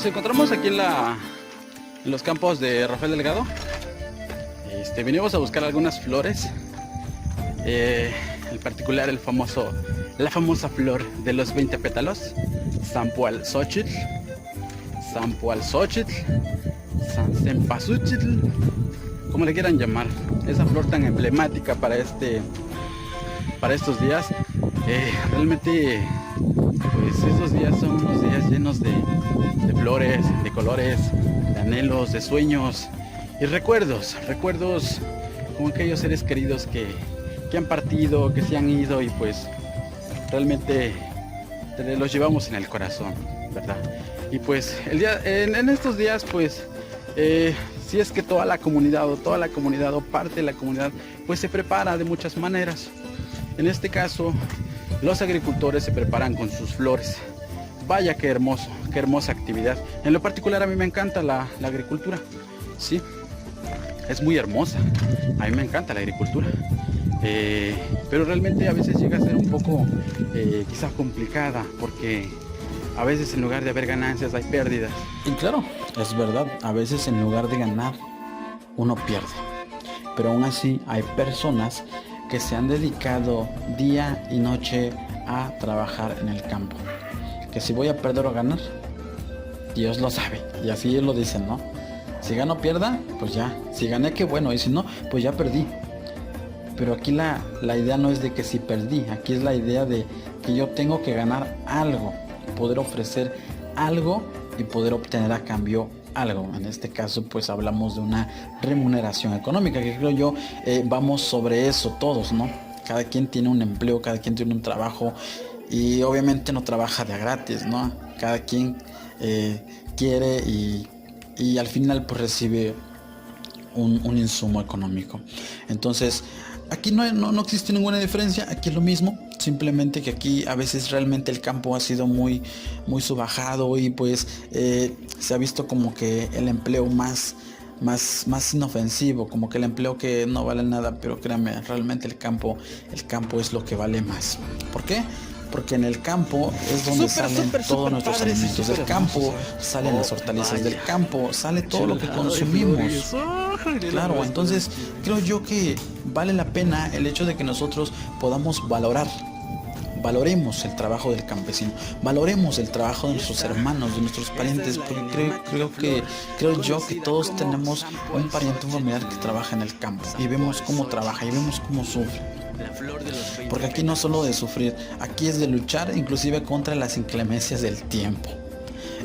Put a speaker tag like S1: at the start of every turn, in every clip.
S1: Nos encontramos aquí en los campos de Rafael Delgado. Venimos a buscar algunas flores, en particular la famosa flor de los 20 pétalos, Zampoalxochitl, Cempasúchitl, como le quieran llamar, esa flor tan emblemática para estos días. Realmente, pues estos días son unos días llenos de flores, de colores, de anhelos, de sueños y recuerdos como aquellos seres queridos que han partido, que se han ido, y pues realmente los llevamos en el corazón, ¿verdad? Y pues en estos días, pues si es que toda la comunidad o parte de la comunidad pues se prepara de muchas maneras. En este caso, los agricultores se preparan con sus flores. Vaya, qué hermoso, qué hermosa actividad. En lo particular, a mí me encanta la agricultura, sí, es muy hermosa. A mí me encanta la agricultura, pero realmente a veces llega a ser un poco quizás complicada, porque a veces en lugar de haber ganancias hay pérdidas.
S2: Y claro, es verdad, a veces en lugar de ganar uno pierde, pero aún así hay personas que se han dedicado día y noche a trabajar en el campo. Que si voy a perder o ganar, Dios lo sabe, y así ellos lo dicen, ¿no? Si gano o pierda, pues ya. Si gané, qué bueno, y si no, pues ya perdí. Pero aquí la idea no es de que si perdí, aquí es la idea de que yo tengo que ganar algo, poder ofrecer algo y poder obtener a cambio algo. En este caso, pues hablamos de una remuneración económica, que creo yo vamos sobre eso todos, ¿no? Cada quien tiene un empleo, cada quien tiene un trabajo, y obviamente no trabaja de a gratis, ¿no? Cada quien quiere y al final pues recibe un insumo económico. Entonces aquí no existe ninguna diferencia, aquí es lo mismo, simplemente que aquí a veces realmente el campo ha sido muy subajado, y pues se ha visto como que el empleo más inofensivo, como que el empleo que no vale nada, pero créanme, realmente el campo es lo que vale más. ¿Por qué? Porque en el campo es donde salen todos nuestros alimentos del campo, salen las hortalizas del campo, sale todo lo que consumimos. Claro, entonces creo yo que vale la pena el hecho de que nosotros podamos valoremos el trabajo del campesino, valoremos el trabajo de nuestros hermanos, de nuestros parientes, porque creo yo que todos tenemos un pariente, un familiar que trabaja en el campo, y vemos cómo trabaja y vemos cómo sufre. Porque aquí no solo de sufrir, aquí es de luchar inclusive contra las inclemencias del tiempo.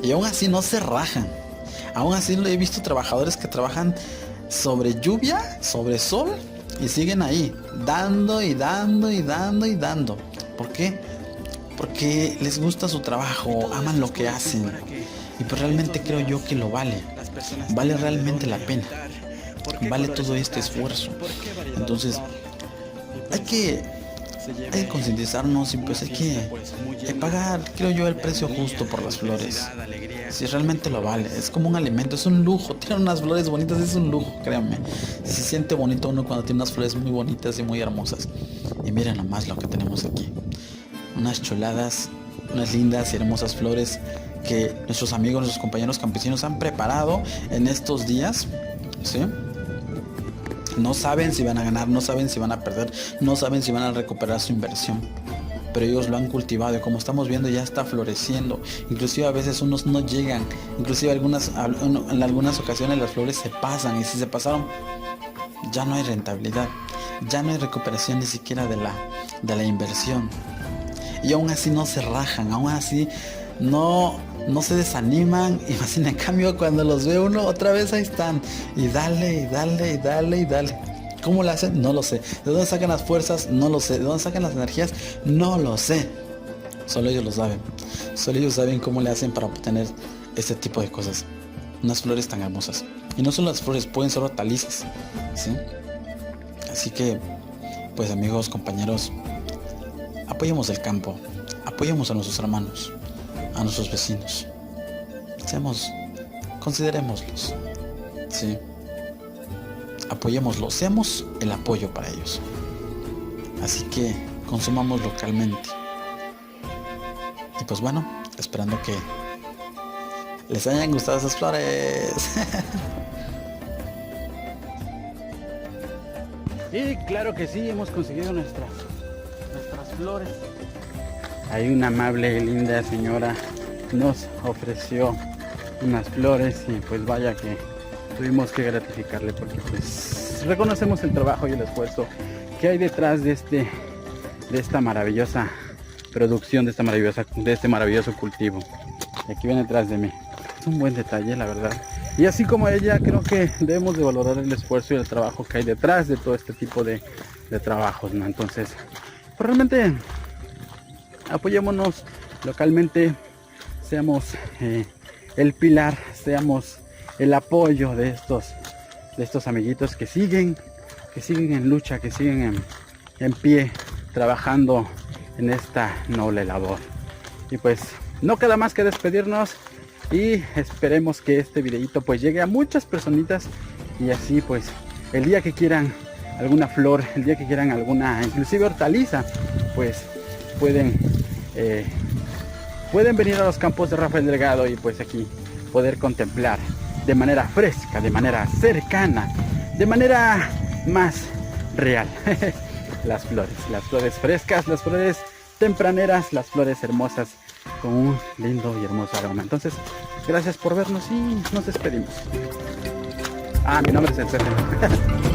S2: Y aún así no se rajan. Aún así he visto trabajadores que trabajan sobre lluvia, sobre sol, y siguen ahí, dando y dando y dando y dando. ¿Por qué? Porque les gusta su trabajo, aman lo que hacen. Y pues realmente creo yo que lo vale. Vale realmente la pena. Vale todo este esfuerzo. Entonces hay que concientizarnos, y pues hay que pagar, creo yo, el precio justo por las flores. Si realmente lo vale, es como un alimento, es un lujo. Tienen unas flores bonitas, es un lujo, créanme. Se siente bonito uno cuando tiene unas flores muy bonitas y muy hermosas. Y miren nomás lo que tenemos aquí, unas chuladas, unas lindas y hermosas flores que nuestros amigos, nuestros compañeros campesinos han preparado en estos días, ¿sí? No saben si van a ganar, no saben si van a perder, no saben si van a recuperar su inversión, pero ellos lo han cultivado, y como estamos viendo ya está floreciendo. Inclusive a veces unos no llegan, inclusive en algunas ocasiones las flores se pasan, y si se pasaron ya no hay rentabilidad, ya no hay recuperación ni siquiera de la inversión. Y aún así no se rajan, aún así no se desaniman, y más en cambio cuando los ve uno, otra vez ahí están, y dale, y dale, y dale, y dale. ¿Cómo lo hacen? No lo sé. ¿De dónde sacan las fuerzas? No lo sé. ¿De dónde sacan las energías? No lo sé. Solo ellos lo saben. Solo ellos saben cómo le hacen para obtener este tipo de cosas. Unas flores tan hermosas. Y no solo las flores, pueden ser hortalizas, ¿sí? Así que, pues amigos, compañeros, apoyemos el campo, apoyemos a nuestros hermanos, a nuestros vecinos. Considerémoslos, ¿sí? Apoyémoslos, seamos el apoyo para ellos. Así que consumamos localmente. Y pues bueno, esperando que les hayan gustado esas flores.
S1: Y claro que sí, hemos conseguido nuestras flores. Ahí una amable y linda señora nos ofreció unas flores y pues vaya que tuvimos que gratificarle porque pues reconocemos el trabajo y el esfuerzo que hay detrás de esta maravillosa producción, de este maravilloso cultivo. Y aquí viene detrás de mí. Es un buen detalle, la verdad. Y así como ella, creo que debemos de valorar el esfuerzo y el trabajo que hay detrás de todo este tipo de trabajos, ¿no? Entonces, pues realmente apoyémonos localmente, seamos el pilar, seamos el apoyo de estos amiguitos que siguen en lucha, que siguen en pie, trabajando en esta noble labor. Y pues no queda más que despedirnos y esperemos que este videito pues llegue a muchas personitas y así pues el día que quieran alguna flor, el día que quieran alguna inclusive hortaliza, pues pueden venir a los campos de Rafael Delgado y pues aquí poder contemplar de manera fresca, de manera cercana, de manera más real las flores frescas, las flores tempraneras, las flores hermosas con un lindo y hermoso aroma. Entonces, gracias por vernos y nos despedimos. Mi nombre es el César.